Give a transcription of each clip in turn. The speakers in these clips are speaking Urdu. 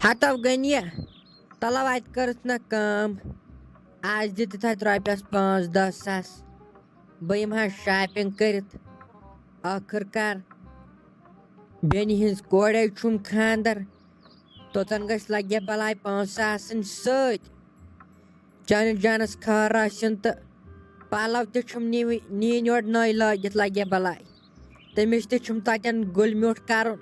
ہتو گنیا تلو ات کرت نا کام آج دت رۄپیس 5-10 ساس بہٕ یِمہٕ ہا شاپِنگ کٔرِتھ ٲخٕر کار بیٚنہِ ہِنٛز کورے چھُم خانٛدر توٚتن گژھِ لگہِ ہا بلاے 5 آسٕنۍ سۭتۍ چٲنِس جانس خٲر ٲسِن تہٕ پلو تہِ چھُم نِنۍ یورٕ نٔے لٲگِتھ لگہِ ہا بلاے تٔمِس تہِ چھُم تتٮ۪ن گُلۍ میوٗٹھ کرُن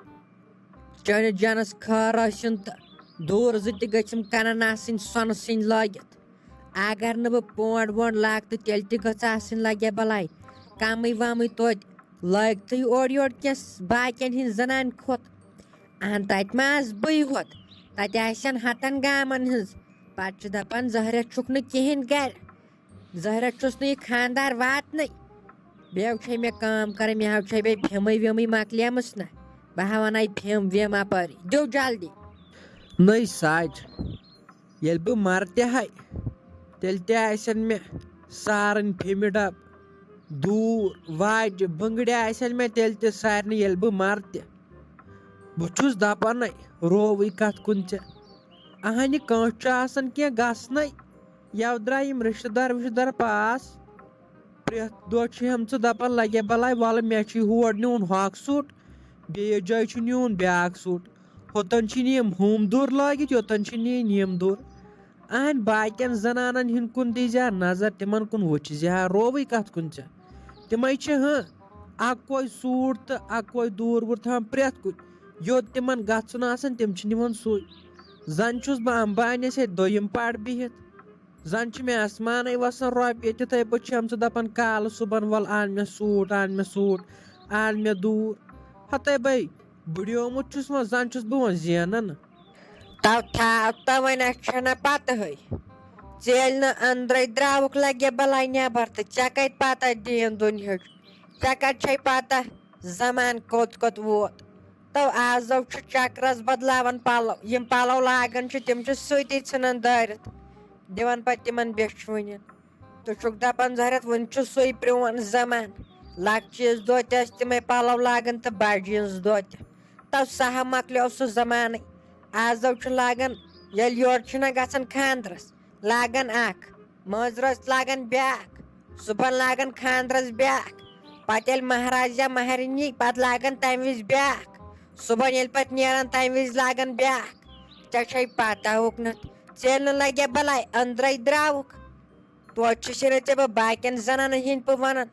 چٲنِس جانس خٲر ٲسِن تہٕ دوٗر زٕ تہِ گٔژھِم کنن آسٕنۍ سۄنہٕ سٕنٛدۍ لٲگِتھ اگر نہٕ بہٕ پونٛڈ وونٛڈ لاگہٕ تہٕ تیٚلہِ تہِ گٔژھ آسٕنۍ لگہِ ہا بلاے کمٕے ومٕے توتہِ لٲگتھٕے اورٕ یورٕ کینٛہہ باقین ہِنٛز زنانہِ کھۄت اہن تتہِ ما آسہٕ بٕے ہوت تتہِ آسن ہتن گامن ہٕنٛز پتہٕ چھِ دپان زہرت چھُکھ نہٕ کِہینۍ گرِ زہرت چھُس نہٕ یہِ خانٛدار واتنٕے بیٚیہِ چھے مےٚ کٲم کرٕنۍ مےٚ حظ چھے بیٚیہِ فِمٕے وِمٕے مکلیمٕژ نہ بہٕ ہا ونَے فِم وِم اپٲری دِو جلدی نٔے ساج ییٚلہِ بہٕ مرٕ تہِ ہے تیٚلہِ تہِ آسن مےٚ سارٕنۍ فِمہِ ڈبہٕ دوٗر واجہِ بٕنٛگرِ آسن مےٚ تیٚلہِ تہِ سارنٕے ییٚلہِ بہٕ مرٕ تہِ بہٕ چھُس دپانے رووٕے کتھ کُن ژےٚ اہنہِ کٲنٛسہِ چھُ آسان کینٛہہ گژھنَے یَوٕ درٛاے یِم رشتہٕ دار وشتہٕ دار پاس پرٛٮ۪تھ دۄہ چھِ ہم ژٕ دپان لگہِ ہا بلاے وَلہٕ مےٚ چھُے ہور نیُن ہۄکھ سوٗٹ بیٚیِس جایہِ چھُ نیُن بیٛاکھ سوٗٹ ہوٚتن چھِ نِیِم ہُم دوٗر لٲگِتھ یوٚتن چھِ نِنۍ یِم دوٗر اہن باقین زنانن ہِنٛدۍ کُن دی زِ ہا نظر تِمن کُن وٕچھِ زِ ہا رووٕے کتھ کُن ژےٚ تِمے چھِ اکوے سوٗٹ تہٕ اکوے دوٗر ووٗر تھاوان پرٛٮ۪تھ کُنہِ یوٚت تِمن گژھُن آسان تِم چھِ نِوان سُے زن چھُس بہٕ امبانِس ہیٚتہِ دوٚیِم پار بِہِتھ زن چھِ مےٚ آسمانے وسان رۄپیہِ تِتھٕے پٲٹھۍ چھِ ژٕ دپان کالہٕ صُبحن وَل ان مےٚ سوٗٹ ان مےٚ سوٗٹ ان مےٚ دوٗر ہتَے بے بٕڈیومُت چھُس وۄنۍ زن چھُس بہٕ وۄنۍ زینان تو تھاو تو وۄنۍ اَسہِ چھَنا پتہٕے ژٕ ییٚلہِ نہٕ أنٛدرَے درٛاوُکھ لگہِ ہا بلاے نٮ۪بر تہٕ ژےٚ کتہِ پتہ دیٖن دُنہِچ ژےٚ کتہِ چھے پتہ زمانہٕ کوٚت ووت تو آزو چھُ چکرس بدلاوان پلو یِم پلو لاگان چھِ تِم چھِ سۭتی ژھٕنان دٲرِتھ دِوان پتہٕ تِمن بیچھوٕنٮ۪ن ژٕ چھُکھ دپان زہرت وُنہِ چھُ سُے پرٛون زمانہٕ لۄکچہِ عیٖذ دۄہ تہِ ٲسۍ تِمے پلو لاگان تہٕ بجہِ عیٖذ دۄہ تہِ تو سُہ ہا مۄکلیو سُہ زمانٕے آزو چھُ لاگان ییٚلہِ یورٕ چھِنہ گژھان خانٛدرس لاگان اکھ مٲنٛزرٲژ لاگان بیٛاکھ صُبحن لاگان خانٛدرس بیٛاکھ پتہٕ ییٚلہِ مہراز یا مہرِنۍ یی پتہٕ لاگان تمہِ وِزِ بیٛاکھ صُبحن ییٚلہِ پتہٕ نیران تمہِ وِزِ لاگان بیٛاکھ ژےٚ چھے پتہ اُکنتھ ژےٚ ییٚلہِ نہٕ لگہِ ہا بلاے أنٛدرَے درٛاوُکھ توتہِ چھُسے نہٕ ژےٚ بہٕ باقین زنانن ہِنٛدۍ پٲٹھۍ ونان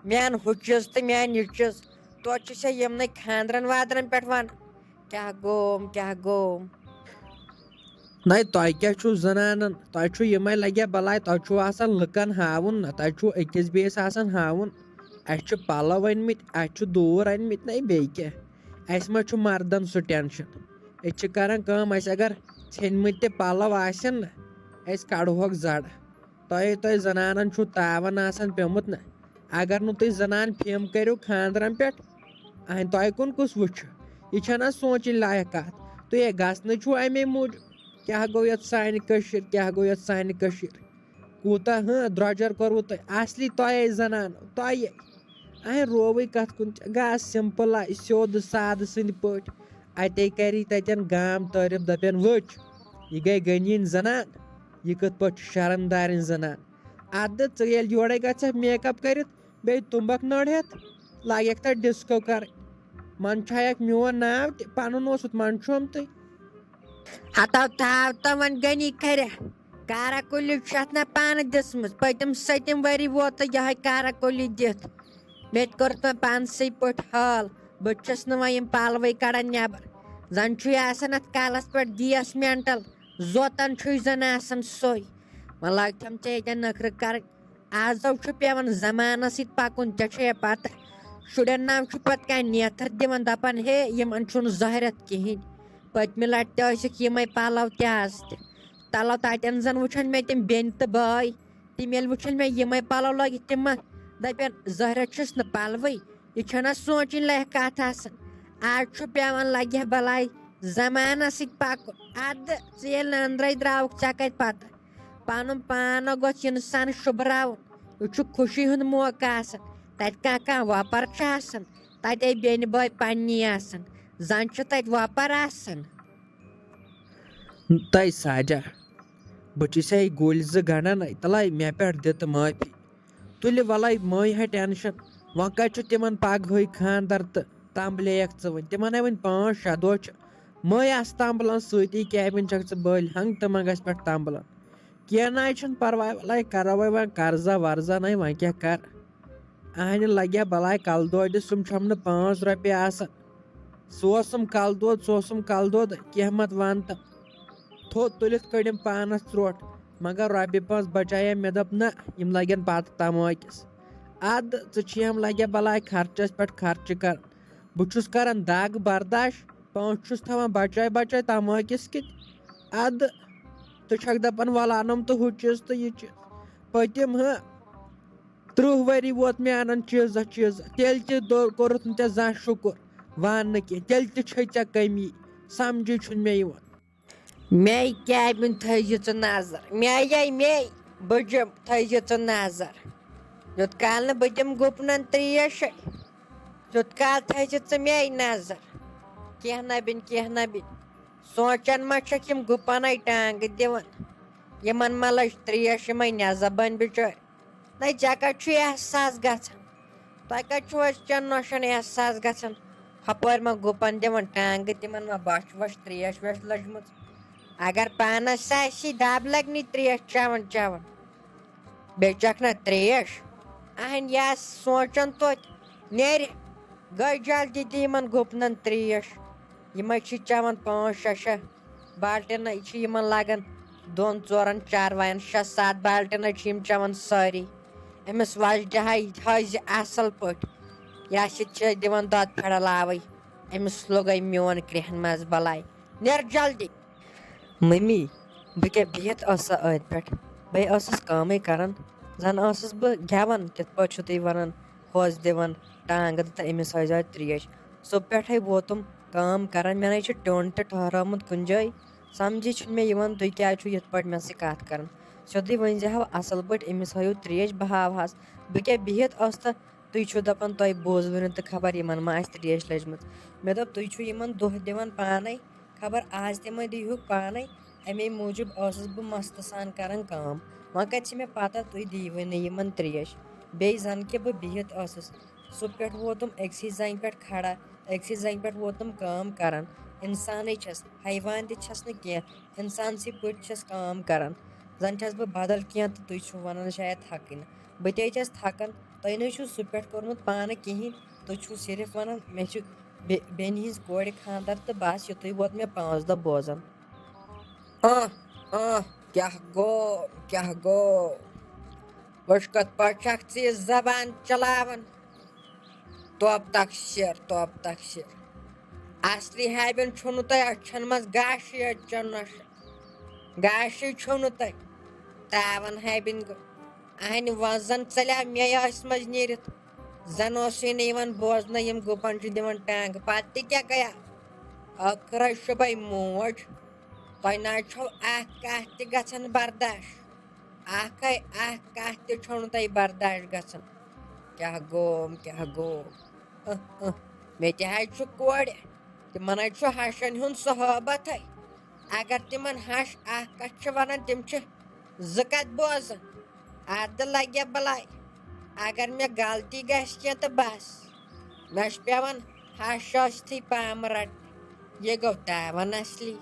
مےٚ اَن ہُہ چیٖز تہٕ مےٚ اَن یہِ چیٖز توتہِ چھُسے یِمنٕے خانٛدرن وانٛدرن پٮ۪ٹھ ونان کیٛاہ گوٚوُم نَے تۄہہِ کیٛاہ چھُو زنانن تۄہہِ چھُ یِمے لگہِ ہا بلاے تۄہہِ چھُو آسان لُکن ہاوُن نہ تۄہہِ چھُو أکِس بیٚیِس آسان ہاوُن اَسہِ چھِ پلو أنمٕتۍ اَسہِ چھُ دوٗر أنمٕتۍ نَے بیٚیہِ کیٛاہ اَسہِ ما چھُ مردن سُہ ٹٮ۪نشن أسۍ چھِ کران کٲم اَسہِ اگر ژھیٚنمٕتۍ تہِ پلو آسن نہ أسۍ کڑہوکھ زڈ تۄہہِ زنانن چھُو تاون آسان پیومُت نہ اگر نہٕ تُہۍ زنان فِم کٔرِو خانٛدرن پٮ۪ٹھ اہن تۄہہِ کُن کُس وٕچھِ یہِ چھےٚ نہ سونٛچِنۍ لایق کتھ تُہۍ ہے گژھنہٕ چھُو امے موٗجوٗب کیٛاہ گوٚو یتھ سانہِ کٔشیٖرِ کوٗتاہ درٛۄجر کوٚروٕ تۄہہِ اصلی تۄہے زنانو تۄہے اہن رووٕے کتھ کُن گژھ سمپل سیوٚد سادٕ سٕنٛدۍ پٲٹھۍ اتے کری تتٮ۪ن گام تعٲریف دپن وٕچھ یہِ گٔے غنیٖن زنان یہِ کِتھ پٲٹھۍ چھِ شرمدارٕنۍ زنان ادٕ ژٕ ییٚلہِ یورے گژھکھ میک اپ کٔرِتھ بیٚیہِ تُمبکھ نٔر ہٮ۪تھ لگٮ۪کھ تتھ ڈسکو کرٕنۍ منٛدچھایکھ میون ناو تہِ پنُن اوسُتھ منٛدچھومتٕے ہتو تھاو تو وۄنۍ غنی کھریا کارا کُلی چھِ اتھ نہ پانہٕ دِژمٕژ پٔتِم سٔتِم ؤری ووت تہٕ یِہوے کارا کُلی دِتھ مےٚ تہِ کوٚرُتھ وۄنۍ پانسٕے پٲٹھۍ حال بہٕ تہِ چھَس نہٕ وۄنۍ یِم پلوٕے کڑان نٮ۪بر زن چھُے آسان اتھ کلس پٮ۪ٹھ گیس مینٹل زوتن چھُے زن آسان سُے وۄنۍ لٲگتھم ژےٚ ییٚتٮ۪ن نخرٕ کرٕنۍ آزو چھُ پیٚوان زمانس سۭتۍ پکُن ژےٚ چھے پتہ شُرٮ۪ن نام چھُ پتہٕ کانٛہہ نیتھر دِوان دپان ہے یِمن چھُنہٕ زہرت کِہینۍ پٔتمہِ لٹہِ تہِ ٲسِکھ یِمے پلو تہِ آز تہِ تلو تتٮ۪ن زن وٕچھن مےٚ تِم بیٚنہِ تہٕ بٲے تِم ییٚلہِ وٕچھن مےٚ یِمے پلو لٲگِتھ تِم ما دپن زہرت چھُس نہٕ پلوٕے یہِ چھےٚ سونٛچِنۍ لایق کتھ آسان آز چھُ پیٚوان لگہِ ہا بلاے زمانس سۭتۍ پکُن ادٕ ژٕ ییٚلہِ نہٕ أنٛدرے درٛاوُکھ ژےٚ کتہِ پتہ پنُن پانو گوٚژھ اِنسان شُبراوُن یہِ چھُ خوشی ہُنٛد موقعہٕ آسان تتہِ کانٛہہ وۄپر چھُ آسان تتے بیٚنہِ بٲے پننی آسان زن چھِ تتہِ وۄپر آسان تَے ساجا بہٕ چھُسے گُلۍ زٕ گنڈان تلے مےٚ پٮ۪ٹھ دِ تہٕ معٲفی تُلہِ وَلے مٔے ہے ٹٮ۪نشن وۄنۍ کَتہِ چھُ تِمن پگہٕے خاندر تہٕ تمبلیکھ ژٕ وۄنۍ تِمن ہے وۄنۍ 5-6 دۄہ چھِ مٔے آسہٕ تمبلان سۭتی کیبِن چھکھ ژٕ بٔلۍ ہنگ تہٕ منٛگس پٮ۪ٹھ تمبلان کینٛہہ نہٕ حظ چھُنہٕ پرواے وَلے کرو وۄنۍ قرضا ورضا نَے وۄنۍ کیٛاہ کر اہنہِ لگیا بلاے کلہٕ دودِ سُم چھَم نہٕ 5 رۄپیہِ آسان ژٕ اوسُم کلہٕ دود کینٛہہ مت وَن تہٕ تھوٚد تُلِتھ کٔڑِم پانس ژرٛوٹ مگر رۄپیہِ 5 بچایا مےٚ دوٚپ نہ یِم لگن پتہٕ تماکِس اَدٕ ژٕ چھِیَم لگیا بلاے خرچس پٮ۪ٹھ خرچہٕ کر بہٕ چھُس کران دگ برداش پونٛسہٕ چھُس تھاوان بچاے تماکِس کِتۍ اَدٕ ژٕ چھکھ دپان وَلہٕ اَنُم تہٕ ہُہ چیٖز تہٕ یہِ چیٖز پٔتِم 30 ؤری ووت مےٚ اَنان چیٖزا تیٚلہِ تہِ کوٚرُتھ نہٕ ژےٚ زانٛہہ شُکُر وَننہٕ کینٛہہ تیٚلہِ تہِ چھے ژےٚ کٔمی سمجھی چھُنہٕ مےٚ یِوان مے کیبِن تھٲیزِ ژٕ نظر مے بٕجِم تھٲیزِ ژٕ نظر یوٚت کال نہٕ بہٕ دِمہٕ گُپنن تریشے تیوٚت کال تھٲیزِ ژٕ مے نظر کینٛہہ نہ بِن سونٛچان ما چھکھ یِم گُپنے ٹانٛگہٕ دِوان یِمن ما لٔج تریش یِمے نٮ۪زبٲنۍ بِچٲرۍ نَے ژےٚ کَتہِ چھُ احساس گژھان تۄہہِ کَتہِ چھُ أسۍ چٮ۪ن نۄشن احساس گژھان ہُپٲرۍ ما گُپن دِوان ٹانٛگہٕ تِمن ما بۄچھِ وۄچھِ تریش ویش لٔجمٕژ اگر پانس آسی دب لگنی تریش چٮ۪وان بیٚیہِ چکھ نا تریش اہن یہِ آسہِ سونٛچان توتہِ نیرِ گٔے جلدی دِ یِمن گُپنن تریش یِمے چھِ چٮ۪وان 5-6 بالٹیٖنٕے چھِ یِمن لگان 2-4 چاروایَن 6-7 بالٹیٖنٕے چھِ یِم چٮ۪وان سٲری أمِس وجدہے تھٲیزِ اصل پٲٹھۍ یہِ ہسا چھِ دِوان دۄد پھِرلاوٕے أمِس لوٚگے میون کرٛٮ۪ہن منٛز بلاے نیر جلدی مٔمی بہٕ کیٛاہ بِہِتھ ٲسا أتھۍ پٮ۪ٹھ بیٚیہِ ٲسٕس کٲمٕے کران زن ٲسٕس بہٕ گٮ۪وان کِتھ پٲٹھۍ چھُو تُہۍ وَنان ہوٚس دِوان ٹانٛگہٕ تہٕ أمِس ہٲیزیو تریش صُبح پٮ۪ٹھے ووتُم کٲم کران مےٚ نَے چھُ ٹیوٚن تہِ ٹھہرٲومُت کُنہِ جایہِ سمجھی چھُنہٕ مےٚ یِوان تُہۍ کیٛازِ چھُو یِتھ پٲٹھۍ مےٚ سۭتۍ کتھ کران سیوٚدُے ؤنۍزِہو اصل پٲٹھۍ أمِس ہٲیِو تریش بہٕ ہاوہَس بہٕ کیٛاہ بِہِتھ ٲس تہٕ تُہۍ چھِو دپان تۄہہِ بوٗزوٕ نہٕ تہٕ خبر یِمن ما آسہِ تریش لٔجمٕژ مےٚ دوٚپ تُہۍ چھِو یِمن دۄہ دِوان پانے خبر آز تہِ ما دیٖہُکھ پانے اَمے موٗجوٗب ٲسٕس بہٕ مستہٕ سان کران کٲم وۄنۍ کَتہِ چھِ مےٚ پتہ تُہۍ دِیٖوٕے نہٕ یِمن تریش بیٚیہِ زن کہِ بہٕ بِہِتھ ٲسٕس صُبح پٮ۪ٹھ ووتُم أکسٕے زنٛگہِ پٮ۪ٹھ کھڑا أکسٕے زنٛگہِ پٮ۪ٹھ ووتُم کٲم کران اِنسانٕے چھَس حیوان تہِ چھَس نہٕ کیٚنٛہہ اِنسانسٕے پٲٹھۍ چھَس کٲم کران زن چھَس بہٕ بدل کیٚنٛہہ تہٕ تُہۍ چھِو وَنان شاید تھکٕنۍ بہٕ تہِ چھَس تھکان تۄہہِ نَے چھُو صُبح پٮ۪ٹھ کوٚرمُت پانہٕ کِہیٖنۍ تُہۍ چھِو صرف وَنان مےٚ چھُ بیٚنہِ ہِنٛز کورِ خاندر تہٕ بس یِتُے ووت مےٚ 5 دۄہ بوزان کیٛاہ گوٚو وٕچھ کِتھ پٲٹھۍ چھکھ ژٕ یہِ زبان چلاوان توپ تقسیٖر اصلی ہیبن چھُو نہٕ تۄہہِ أچھن منٛز گاشٕے أتۍ چٮ۪ن نۄشن گاشٕے چھُو نہٕ تۄہہِ تاون ہیبن گوٚو اہنہِ وۄنۍ زن ژَلیو مے ٲسۍ منٛز نیٖرِتھ زن اوسُے نہٕ یِوان بوزنَے یِم گُپن چھِ دِوان ٹانٛگہٕ پتہٕ تہِ کیٛاہ گٔیو ٲخرے شُبے موج تۄہہِ نہ حظ چھو اکھ کَتھ تہِ گژھان برداش اکھ کَتھ تہِ چھو نہٕ تۄہہِ برداش گژھان کیٛاہ گوٚو مےٚ تہِ حظ چھُ کورِ تِمن حظ چھُ ہشن ہُنٛد صحبتھے اگر تِمن ہش اکھ کتھ چھِ وَنان تِم چھِ 2 کَتھٕ بوزان اَدٕ لگیا بلاے اگر مےٚ غلطی گژھِ کیٚنٛہہ تہٕ بس مےٚ چھُ پٮ۪وان ہش ٲسۍتھٕے پامہٕ رٹنہِ یہِ گوٚو تاون اصلی